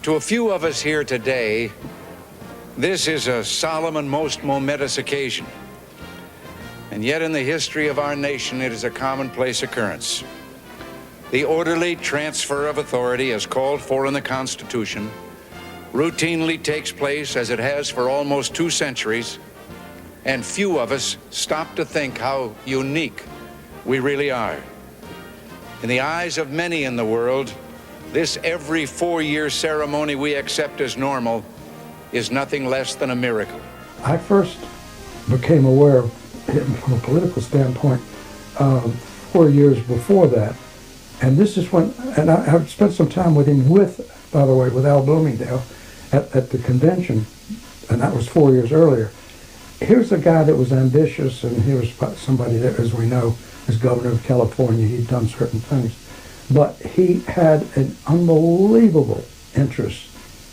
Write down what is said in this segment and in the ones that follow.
To a few of us here today, this is a solemn and most momentous occasion. And yet in the history of our nation, it is a commonplace occurrence. The orderly transfer of authority as called for in the Constitution routinely takes place as it has for almost 2 centuries, and few of us stop to think how unique we really are. In the eyes of many in the world, this every 4-year ceremony we accept as normal is nothing less than a miracle. I first became aware of it from a political standpoint 4 years before that. And this is when, and I've spent some time with him by the way, with Al Bloomingdale at the convention, and that was 4 years earlier. Here's a guy that was ambitious, and he was somebody that, as we know, as governor of California, he'd done certain things. But he had an unbelievable interest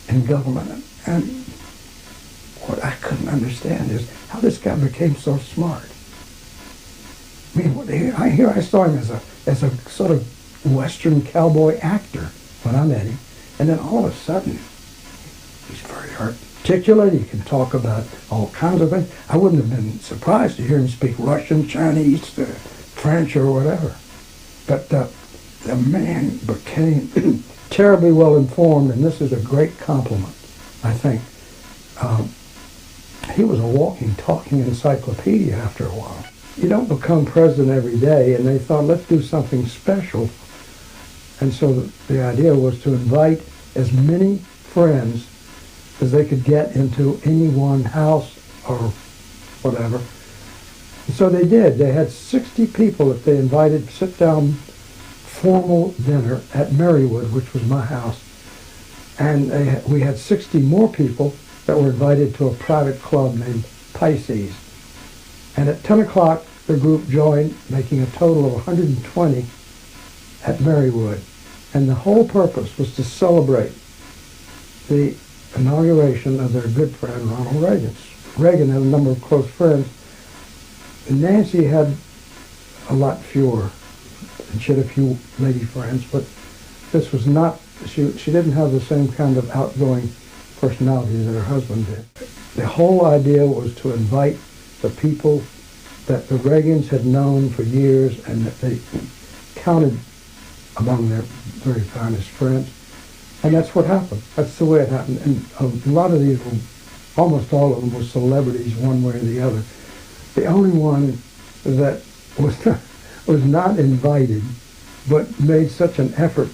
in government. And what I couldn't understand is how this guy became so smart. I mean, I saw him as a sort of Western cowboy actor when I met him. And then all of a sudden, he's very articulate. He can talk about all kinds of things. I wouldn't have been surprised to hear him speak Russian, Chinese, French, or whatever. But the man became terribly well informed, and this is a great compliment, I think. He was a walking, talking encyclopedia after a while. You don't become president every day, and they thought, let's do something special. And so the idea was to invite as many friends as they could get into any one house or whatever. And so they did. They had 60 people that they invited to sit down formal dinner at Marywood, which was my house. And we had 60 more people that were invited to a private club named Pisces. And at 10 o'clock, the group joined, making a total of 120 at Marywood. And the whole purpose was to celebrate the inauguration of their good friend, Ronald Reagan. Reagan had a number of close friends. And Nancy had a lot fewer. And she had a few lady friends, but this was not, she didn't have the same kind of outgoing personality that her husband did. The whole idea was to invite the people that the Reagans had known for years and that they counted among their very finest friends. And that's what happened. That's the way it happened. And a lot of these were, almost all of them were celebrities one way or the other. The only one that was not invited, but made such an effort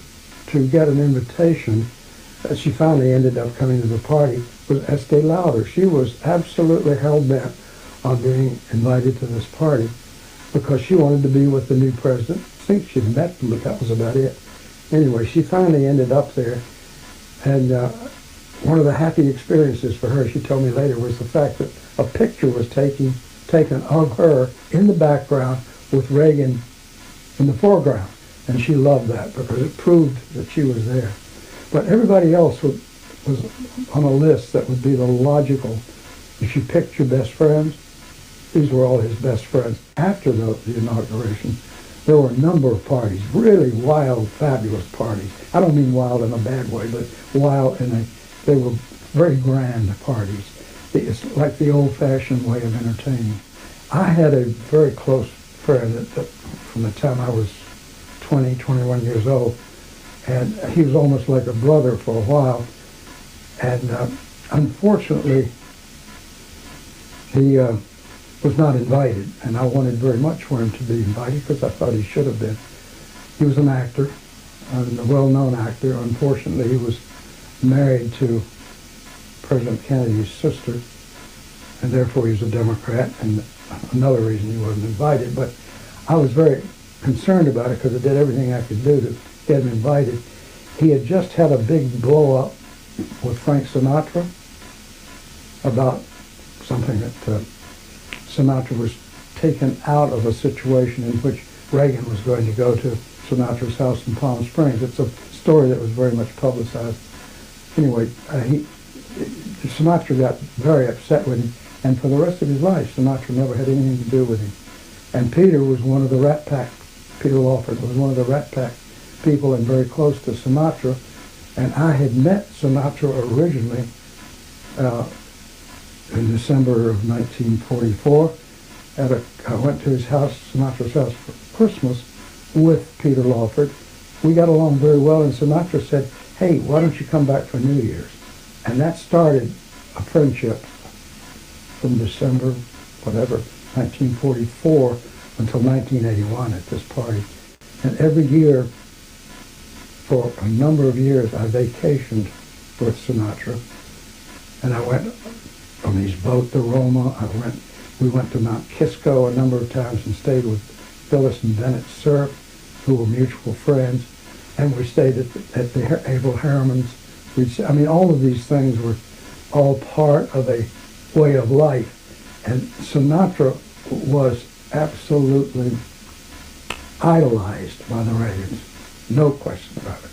to get an invitation that she finally ended up coming to the party, was Estee Lauder. She was absolutely hell-bent on being invited to this party because she wanted to be with the new president. I think she'd met him, but that was about it. Anyway, she finally ended up there, and one of the happy experiences for her, she told me later, was the fact that a picture was taken of her in the background with Reagan in the foreground. And she loved that because it proved that she was there. But everybody else was on a list that would be the logical, if you picked your best friends, these were all his best friends. After the inauguration, there were a number of parties, really wild, fabulous parties. I don't mean wild in a bad way, but wild they were very grand parties. It's like the old-fashioned way of entertaining. I had a very close friend from the time I was 20, 21 years old, and he was almost like a brother for a while. And unfortunately, he was not invited, and I wanted very much for him to be invited because I thought he should have been. He was an actor, a well-known actor. Unfortunately, he was married to President Kennedy's sister, and therefore he was a Democrat, and another reason he wasn't invited. But I was very concerned about it because I did everything I could do to get him invited. He had just had a big blow-up with Frank Sinatra about something that Sinatra was taken out of a situation in which Reagan was going to go to Sinatra's house in Palm Springs. It's a story that was very much publicized. Anyway, Sinatra got very upset with him, and for the rest of his life, Sinatra never had anything to do with him. And Peter was one of the Rat Pack. Peter Lawford was one of the Rat Pack people and very close to Sinatra. And I had met Sinatra originally in December of 1944. I went to his house, Sinatra's house, for Christmas with Peter Lawford. We got along very well, and Sinatra said, "Hey, why don't you come back for New Year's?" And that started a friendship from December, 1944 until 1981 at this party. And every year, for a number of years, I vacationed with Sinatra. And I went on his boat to Roma. We went to Mount Kisco a number of times and stayed with Phyllis and Bennett Cerf, who were mutual friends. And we stayed at the Abel Harriman's. All of these things were all part of a way of life. And Sinatra was absolutely idolized by the Reagans. No question about it.